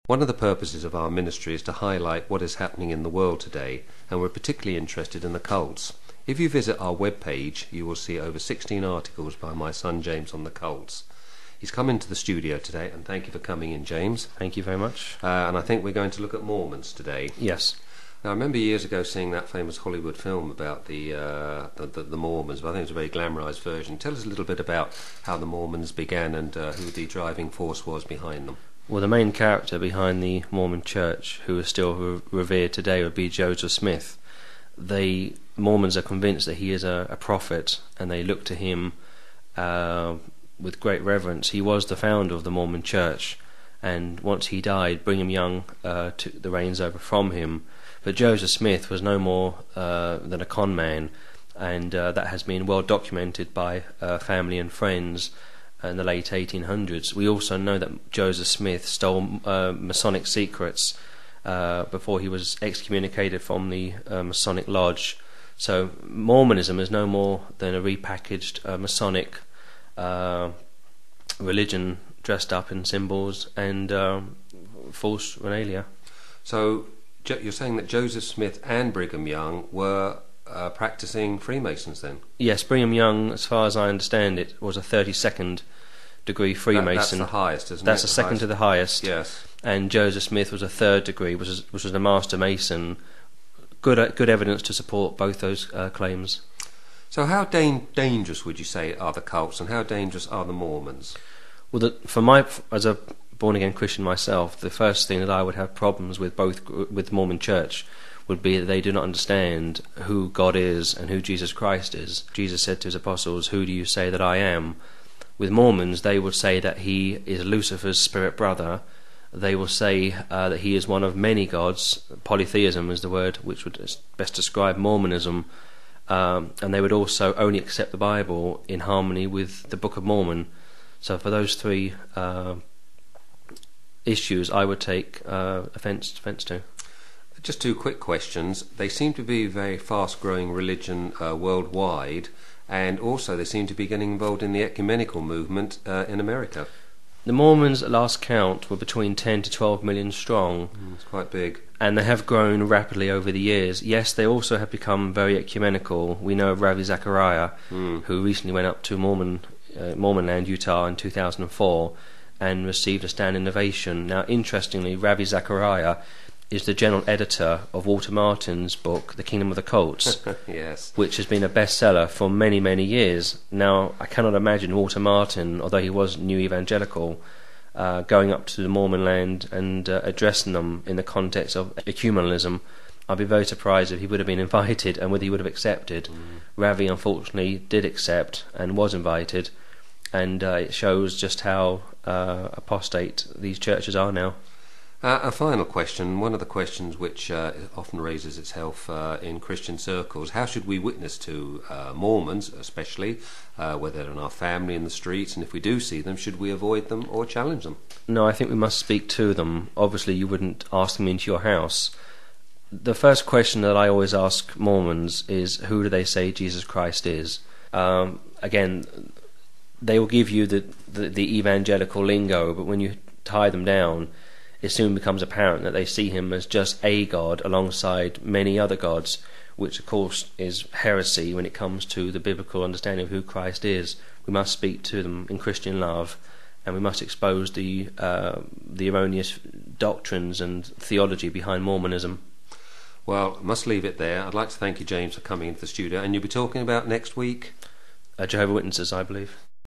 One of the purposes of our ministry is to highlight what is happening in the world today, and we're particularly interested in the cults. If you visit our webpage, you will see over 16 articles by my son James on the cults. He's come into the studio today, and thank you for coming in, James. Thank you very much. And I think we're going to look at Mormons today. Yes. Now, I remember years ago seeing that famous Hollywood film about the Mormons, but I think it was a very glamorised version. Tell us a little bit about how the Mormons began and who the driving force was behind them. Well, the main character behind the Mormon Church, who is still revered today, would be Joseph Smith. The Mormons are convinced that he is a prophet, and they look to him with great reverence. He was the founder of the Mormon Church, and once he died, Brigham Young took the reins over from him. But Joseph Smith was no more than a con man, and that has been well documented by family and friends in the late 1800s. We also know that Joseph Smith stole Masonic secrets before he was excommunicated from the Masonic Lodge. So Mormonism is no more than a repackaged Masonic religion dressed up in symbols and false regalia. So you're saying that Joseph Smith and Brigham Young were practicing Freemasons then? Yes, Brigham Young, as far as I understand it, was a 32nd degree Freemason. That's the highest, isn't it? That's the second to the highest. Yes. And Joseph Smith was a 3rd degree, which was a Master Mason. Good evidence to support both those claims. So how dangerous would you say are the cults, and how dangerous are the Mormons? Well, as a born-again Christian myself, the first thing that I would have problems with with the Mormon Church would be that they do not understand who God is and who Jesus Christ is. Jesus said to his apostles, "Who do you say that I am?" With Mormons, they would say that he is Lucifer's spirit brother. They will say that he is one of many gods. Polytheism is the word which would best describe Mormonism. And they would also only accept the Bible in harmony with the Book of Mormon. So for those three issues, I would take offence to. Just two quick questions. They seem to be a very fast-growing religion worldwide, and also they seem to be getting involved in the ecumenical movement in America. The Mormons, at last count, were between 10 to 12 million strong. It's quite big. And they have grown rapidly over the years. Yes, they also have become very ecumenical. We know of Ravi Zachariah, who recently went up to Mormonland, Utah in 2004 and received a standing ovation. Now, interestingly, Ravi Zachariah is the general editor of Walter Martin's book, The Kingdom of the Cults, yes, which has been a bestseller for many, many years. Now, I cannot imagine Walter Martin, although he was New Evangelical, going up to the Mormon land and addressing them in the context of ecumenism. I'd be very surprised if he would have been invited and whether he would have accepted. Ravi, unfortunately, did accept and was invited, and it shows just how apostate these churches are now. A final question, one of the questions which often raises itself in Christian circles: how should we witness to Mormons, especially, whether they're in our family, in the streets, and if we do see them, should we avoid them or challenge them? No, I think we must speak to them. Obviously, you wouldn't ask them into your house. The first question that I always ask Mormons is, who do they say Jesus Christ is? Again, they will give you the evangelical lingo, but when you tie them down, it soon becomes apparent that they see him as just a god alongside many other gods, which of course is heresy when it comes to the biblical understanding of who Christ is. We must speak to them in Christian love, and we must expose the erroneous doctrines and theology behind Mormonism. Well, I must leave it there. I'd like to thank you, James, for coming into the studio. And you'll be talking about next week? Jehovah's Witnesses, I believe.